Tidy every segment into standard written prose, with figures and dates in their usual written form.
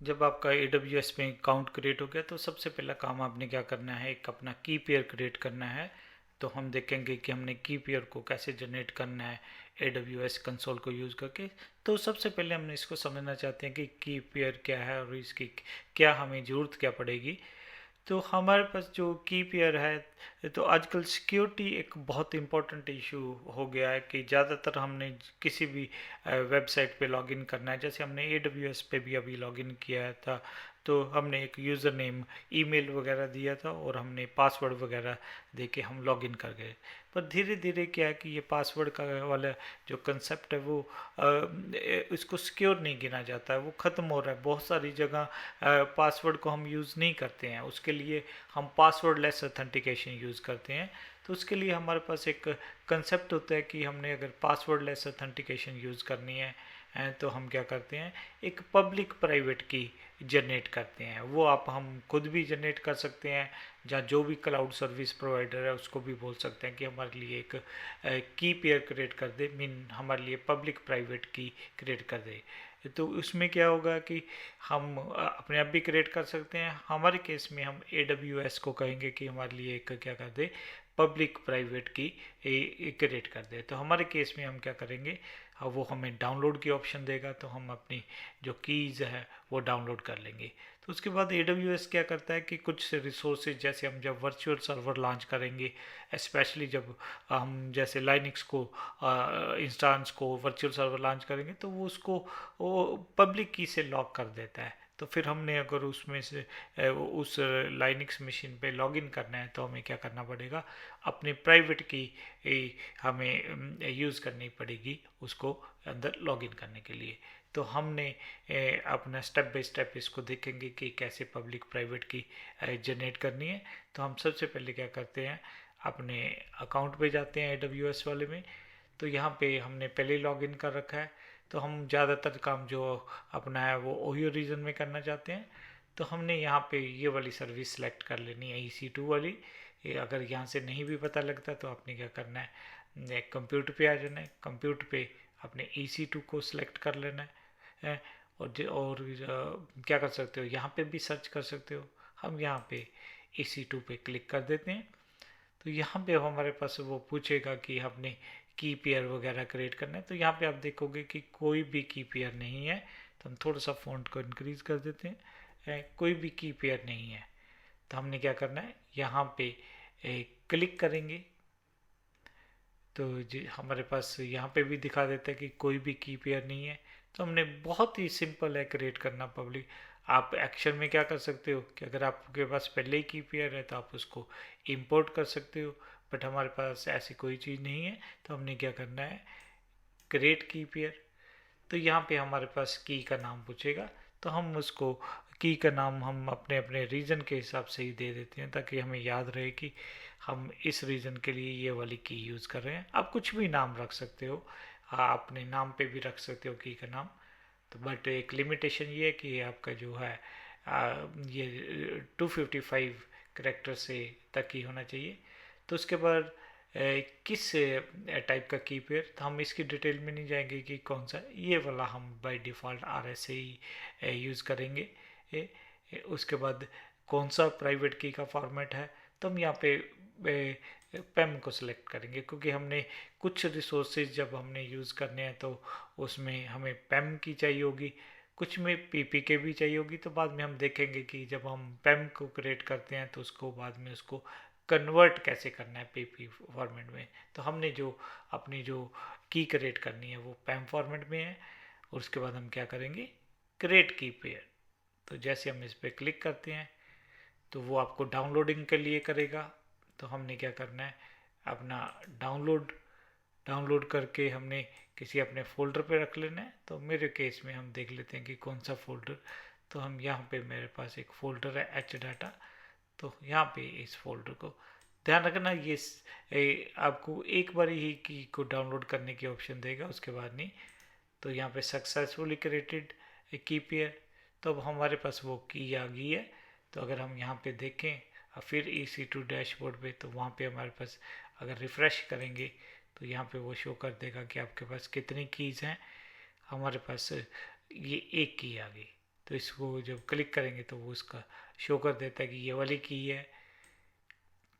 जब आपका AWS में अकाउंट क्रिएट हो गया तो सबसे पहला काम आपने क्या करना है, एक अपना की पेयर क्रिएट करना है। तो हम देखेंगे कि हमने की पेयर को कैसे जनरेट करना है AWS कंसोल को यूज़ करके। तो सबसे पहले हमने इसको समझना चाहते हैं कि की पेयर क्या है और इसकी क्या हमें ज़रूरत क्या पड़ेगी। तो हमारे पास जो की पेयर है, तो आजकल सिक्योरिटी एक बहुत इम्पोर्टेंट इशू हो गया है कि ज़्यादातर हमने किसी भी वेबसाइट पे लॉगिन करना है, जैसे हमने AWS पे भी अभी लॉगिन किया था। तो हमने एक यूज़र नेम ईमेल वगैरह दिया था और हमने पासवर्ड वगैरह दे के हम लॉगिन कर गए। पर धीरे धीरे क्या है कि ये पासवर्ड का वाला जो कंसेप्ट है वो इसको सिक्योर नहीं गिना जाता है, वो ख़त्म हो रहा है। बहुत सारी जगह पासवर्ड को हम यूज़ नहीं करते हैं, उसके लिए हम पासवर्ड लेस ऑथेंटिकेशन यूज़ करते हैं। तो उसके लिए हमारे पास एक कंसेप्ट होता है कि हमने अगर पासवर्ड लेस ऑथेंटिकेशन यूज़ करनी है तो हम क्या करते हैं, एक पब्लिक प्राइवेट की जनरेट करते हैं। वो आप हम खुद भी जनरेट कर सकते हैं, या जो भी क्लाउड सर्विस प्रोवाइडर है उसको भी बोल सकते हैं कि हमारे लिए एक की पेयर क्रिएट कर दे, मीन हमारे लिए पब्लिक प्राइवेट की क्रिएट कर दे। तो उसमें क्या होगा कि हम अपने आप भी क्रिएट कर सकते हैं। हमारे केस में हम AWS को कहेंगे कि हमारे लिए एक क्या कर दे, पब्लिक प्राइवेट की क्रिएट कर दे। तो हमारे केस में हम क्या करेंगे, वो हमें डाउनलोड की ऑप्शन देगा, तो हम अपनी जो कीज़ है वो डाउनलोड कर लेंगे। तो उसके बाद AWS क्या करता है कि कुछ रिसोर्सेज, जैसे हम जब वर्चुअल सर्वर लॉन्च करेंगे, स्पेशली जब हम जैसे लाइनिक्स को इंस्टांस को वर्चुअल सर्वर लॉन्च करेंगे, तो वो उसको वो पब्लिक की से लॉक कर देता है। तो फिर हमने अगर उसमें से उस लाइनिक्स मशीन पे लॉगिन करना है तो हमें क्या करना पड़ेगा, अपनी प्राइवेट की हमें यूज़ करनी पड़ेगी उसको अंदर लॉगिन करने के लिए। तो हमने अपना स्टेप बाय स्टेप इसको देखेंगे कि कैसे पब्लिक प्राइवेट की जनरेट करनी है। तो हम सबसे पहले क्या करते हैं, अपने अकाउंट पे जाते हैं AWS वाले में। तो यहाँ पे हमने पहले लॉगिन कर रखा है, तो हम ज़्यादातर काम जो अपना है वो ओहियो रीजन में करना चाहते हैं। तो हमने यहाँ पे ये वाली सर्विस सेलेक्ट कर लेनी है, EC2 वाली। अगर यहाँ से नहीं भी पता लगता तो आपने क्या करना है, कंप्यूटर पे आ जाना है, कंप्यूटर पे अपने EC2 को सिलेक्ट कर लेना है। और क्या कर सकते हो, यहाँ पे भी सर्च कर सकते हो। हम यहाँ पे EC2 पे क्लिक कर देते हैं। तो यहाँ पे हमारे पास वो पूछेगा कि आपने की पेयर वगैरह क्रिएट करना है। तो यहाँ पे आप देखोगे कि कोई भी की पेयर नहीं है। तो हम थोड़ा सा फ़ॉन्ट को इंक्रीज कर देते हैं। कोई भी की पेयर नहीं है। तो हमने क्या करना है, यहाँ पे क्लिक करेंगे तो जी हमारे पास यहाँ पे भी दिखा देता है कि कोई भी की पेयर नहीं है। तो हमने बहुत ही सिंपल है क्रिएट करना पब्लिक। आप एक्शन में क्या कर सकते हो कि अगर आपके पास पहले ही की पेयर है तो आप उसको इंपोर्ट कर सकते हो, बट हमारे पास ऐसी कोई चीज़ नहीं है। तो हमने क्या करना है, क्रिएट की पेयर। तो यहाँ पे हमारे पास की का नाम पूछेगा, तो हम उसको की का नाम हम अपने अपने रीजन के हिसाब से ही दे देते हैं, ताकि हमें याद रहे कि हम इस रीजन के लिए ये वाली की यूज़ कर रहे हैं। आप कुछ भी नाम रख सकते हो, आप अपने नाम पे भी रख सकते हो की का नाम। तो बट एक लिमिटेशन ये है कि आपका जो है ये 255 करेक्टर से तक ही होना चाहिए। तो उसके बाद किस टाइप का की पेयर, तो हम इसकी डिटेल में नहीं जाएंगे कि कौन सा, ये वाला हम by default RSA he use करेंगे। उसके बाद कौन सा प्राइवेट की का फॉर्मेट है, तो हम यहाँ पे पेम को सिलेक्ट करेंगे, क्योंकि हमने कुछ रिसोर्सेज जब हमने यूज़ करने हैं तो उसमें हमें पेम की चाहिए होगी, कुछ में PPK भी चाहिए होगी। तो बाद में हम देखेंगे कि जब हम पेम को क्रिएट करते हैं तो उसको बाद में उसको कन्वर्ट कैसे करना है PP फॉर्मेट में। तो हमने जो अपनी जो की क्रिएट करनी है वो पेम फॉर्मेट में है। और उसके बाद हम क्या करेंगे, क्रिएट की पेयर। तो जैसे हम इस पर क्लिक करते हैं तो वो आपको डाउनलोडिंग के लिए करेगा। तो हमने क्या करना है, अपना डाउनलोड डाउनलोड करके हमने किसी अपने फ़ोल्डर पे रख लेना है। तो मेरे केस में हम देख लेते हैं कि कौन सा फ़ोल्डर। तो हम यहाँ पे मेरे पास एक फ़ोल्डर है एच डाटा। तो यहाँ पे इस फोल्डर को ध्यान रखना, ये आपको एक बार ही की को डाउनलोड करने की ऑप्शन देगा, उसके बाद नहीं। तो यहाँ पे सक्सेसफुली क्रिएटेड की पेयर। तो अब हमारे पास वो की आ गई है। तो अगर हम यहाँ पे देखें और फिर EC2 डैशबोर्ड पे, तो वहाँ पे हमारे पास अगर रिफ़्रेश करेंगे तो यहाँ पे वो शो कर देगा कि आपके पास कितनी कीज़ हैं। हमारे पास ये एक की आ गई। तो इसको जब क्लिक करेंगे तो वो उसका शो कर देता है कि ये वाली की है,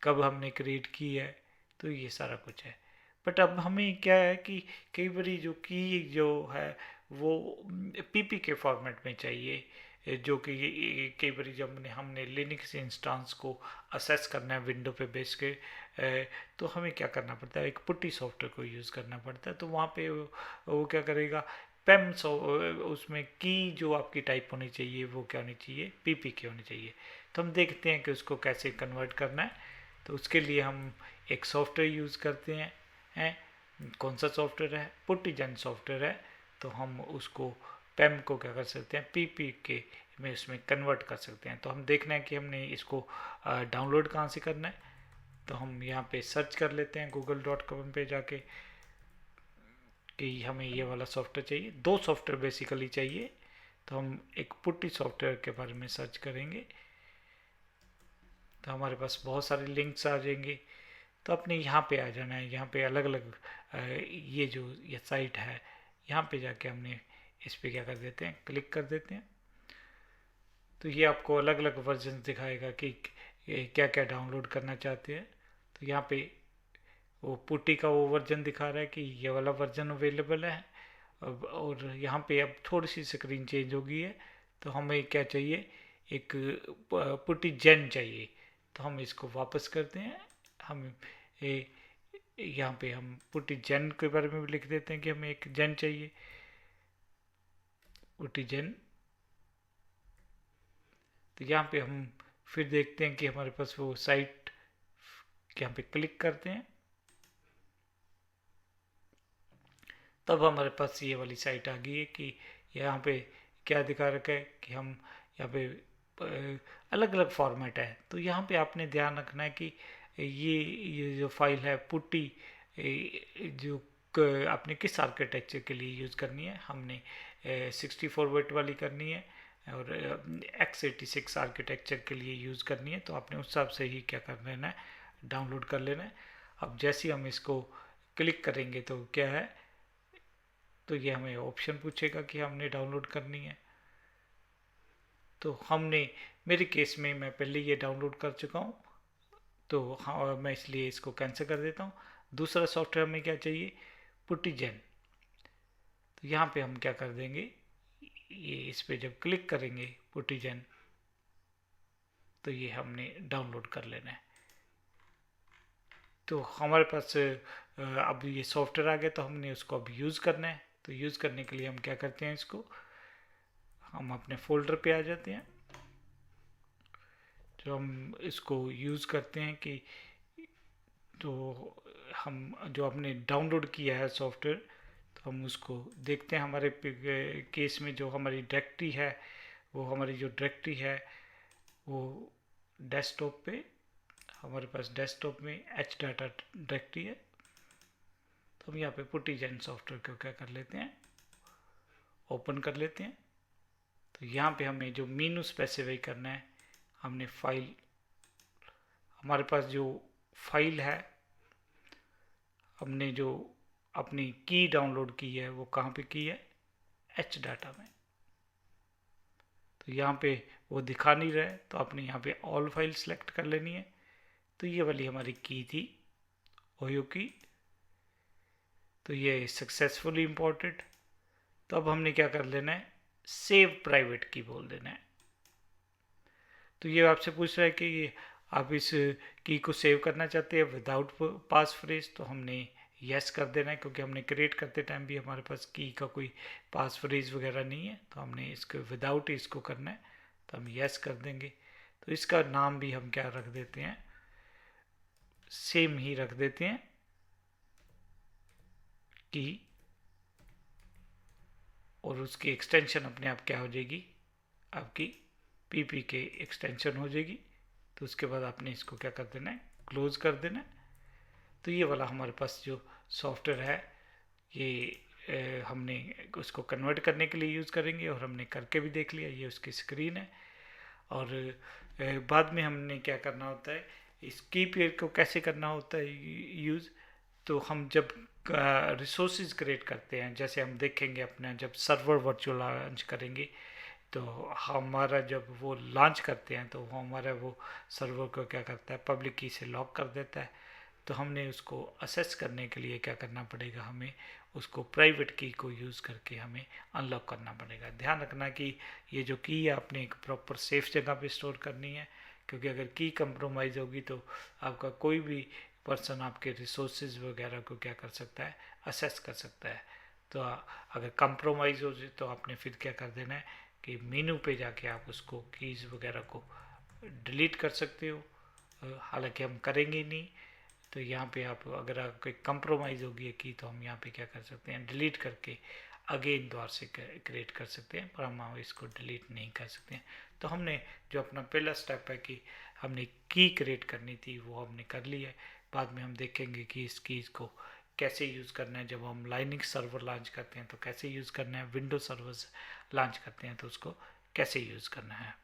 कब हमने क्रिएट की है, तो ये सारा कुछ है। बट अब हमें क्या है कि कई बारी जो की जो है वो पीपी के फॉर्मेट में चाहिए, जो कि कई बारी जब हमने लिनक्स इंस्टेंस को असेस करना है विंडो पे बेस के, तो हमें क्या करना पड़ता है, एक पुट्टी सॉफ्टवेयर को यूज़ करना पड़ता है। तो वहाँ पे वो क्या करेगा, पेम उसमें की जो आपकी टाइप होनी चाहिए वो क्या होनी चाहिए, पीपी की होनी चाहिए। तो हम देखते हैं कि उसको कैसे कन्वर्ट करना है। तो उसके लिए हम एक सॉफ्टवेयर यूज़ करते हैं। कौन सा सॉफ्टवेयर है, पुट्टीजन सॉफ्टवेयर है। तो हम उसको पेम को क्या कर सकते हैं, पीपी के में उसमें कन्वर्ट कर सकते हैं। तो हम देखना है कि हमने इसको डाउनलोड कहाँ से करना है। तो हम यहाँ पे सर्च कर लेते हैं google.com पे जाके कि हमें ये वाला सॉफ्टवेयर चाहिए। दो सॉफ्टवेयर बेसिकली चाहिए। तो हम एक पुट्टी सॉफ्टवेयर के बारे में सर्च करेंगे तो हमारे पास बहुत सारे लिंक्स आ जाएंगे। तो अपने यहाँ पे आ जाना है। यहाँ पे अलग अलग ये जो ये साइट है, यहाँ पे जाके हमने इस पे क्या कर देते हैं, क्लिक कर देते हैं। तो ये आपको अलग अलग वर्जन दिखाएगा कि क्या क्या डाउनलोड करना चाहते हैं। तो यहाँ पे वो पुट्टी का वो वर्जन दिखा रहा है कि ये वाला वर्जन अवेलेबल है। और यहाँ पे अब थोड़ी सी स्क्रीन चेंज हो गई है। तो हमें क्या चाहिए, एक पुट्टी जेन चाहिए। तो हम इसको वापस करते हैं। हम यहाँ पे हम पुट्टी जेन के बारे में भी लिख देते हैं कि हमें एक जेन चाहिए, पुट्टी जेन। तो यहाँ पे हम फिर देखते हैं कि हमारे पास वो साइट, यहाँ पे क्लिक करते हैं तब हमारे पास ये वाली साइट आ गई है कि यहाँ पे क्या दिखा रखा है कि हम यहाँ पे अलग अलग फॉर्मेट है। तो यहाँ पे आपने ध्यान रखना है कि ये जो फाइल है पुट्टी, जो आपने किस आर्किटेक्चर के लिए यूज़ करनी है, हमने 64 बिट वाली करनी है और x86 आर्किटेक्चर के लिए यूज़ करनी है। तो आपने उस हिसाब से ही क्या कर लेना है, डाउनलोड कर लेना है। अब जैसे ही हम इसको क्लिक करेंगे तो क्या है, तो ये हमें ऑप्शन पूछेगा कि हमने डाउनलोड करनी है। तो हमने, मेरे केस में मैं पहले ये डाउनलोड कर चुका हूँ, तो हाँ मैं इसलिए इसको कैंसिल कर देता हूँ। दूसरा सॉफ्टवेयर में क्या चाहिए, पुट्टीजेन। तो यहाँ पे हम क्या कर देंगे, ये इस पे जब क्लिक करेंगे पुट्टीजेन, तो ये हमने डाउनलोड कर लेना है। तो हमारे पास अब ये सॉफ्टवेयर आ गया, तो हमने उसको अब यूज़ करना है। तो यूज़ करने के लिए हम क्या करते हैं, इसको हम अपने फोल्डर पे आ जाते हैं। जो हम इसको यूज़ करते हैं कि, तो हम जो हमने डाउनलोड किया है सॉफ्टवेयर, तो हम उसको देखते हैं। हमारे केस में जो हमारी डायरेक्टरी है, वो हमारी जो डायरेक्टरी है वो डेस्कटॉप पे, हमारे पास डेस्कटॉप में एच डाटा डायरेक्टरी है। तो हम यहाँ पे पुट्टीजेन सॉफ्टवेयर को क्या कर लेते हैं, ओपन कर लेते हैं। तो यहाँ पे हमें जो मेनू स्पेसिफाई करना है, हमने फाइल, हमारे पास जो फाइल है, हमने जो अपनी की डाउनलोड की है वो कहाँ पे की है, एच डाटा में। तो यहाँ पे वो दिखा नहीं रहा है, तो आपने यहाँ पे ऑल फाइल सेलेक्ट कर लेनी है। तो ये वाली हमारी की थी, ओयो की। तो ये सक्सेसफुली इंपोर्टेड। तो अब हमने क्या कर लेना है, सेव प्राइवेट की बोल देना है। तो ये आपसे पूछ रहा है कि ये आप इस की को सेव करना चाहते हैं विदाउट पास फ्रेज, तो हमने यस कर देना है, क्योंकि हमने क्रिएट करते टाइम भी हमारे पास की का कोई पास फ्रेज वगैरह नहीं है। तो हमने इसको विदाउट इसको करना है, तो हम यस कर देंगे। तो इसका नाम भी हम क्या रख देते हैं, सेम ही रख देते हैं की, और उसकी एक्सटेंशन अपने आप क्या हो जाएगी, आपकी पीपी के एक्सटेंशन हो जाएगी। तो उसके बाद आपने इसको क्या कर देना है, क्लोज कर देना है। तो ये वाला हमारे पास जो सॉफ्टवेयर है, ये हमने उसको कन्वर्ट करने के लिए यूज़ करेंगे, और हमने करके भी देख लिया, ये उसकी स्क्रीन है। और बाद में हमने क्या करना होता है, इस की पेयर को कैसे करना होता है यूज़। तो हम जब रिसोर्सेज क्रिएट करते हैं, जैसे हम देखेंगे अपना जब सर्वर वर्चुअल लॉन्च करेंगे, तो हमारा जब वो लॉन्च करते हैं तो वो हमारा वो सर्वर को क्या करता है, पब्लिक की से लॉक कर देता है। तो हमने उसको असेस करने के लिए क्या करना पड़ेगा, हमें उसको प्राइवेट की को यूज़ करके हमें अनलॉक करना पड़ेगा। ध्यान रखना कि ये जो की है आपने एक प्रॉपर सेफ जगह पे स्टोर करनी है, क्योंकि अगर की कंप्रोमाइज़ होगी तो आपका कोई भी पर्सन आपके रिसोर्सेज वगैरह को क्या कर सकता है, असेस कर सकता है। तो अगर कंप्रोमाइज़ हो जाए तो आपने फिर क्या कर देना है कि मेनू पे जाके आप उसको कीज़ वगैरह को डिलीट कर सकते हो। हालांकि हम करेंगे नहीं, तो यहाँ पे आप अगर कोई कंप्रोमाइज़ होगी की तो हम यहाँ पे क्या कर सकते हैं, डिलीट करके अगेन दोबारा से क्रिएट कर सकते हैं, पर हम इसको डिलीट नहीं कर सकते हैं। तो हमने जो अपना पहला स्टेप है कि हमने की क्रिएट करनी थी वो हमने कर ली है। बाद में हम देखेंगे कि इस कीज़ को कैसे यूज़ करना है। जब हम लाइनिक्स सर्वर लॉन्च करते हैं तो कैसे यूज़ करना है, विंडो सर्वर्स लॉन्च करते हैं तो उसको कैसे यूज़ करना है।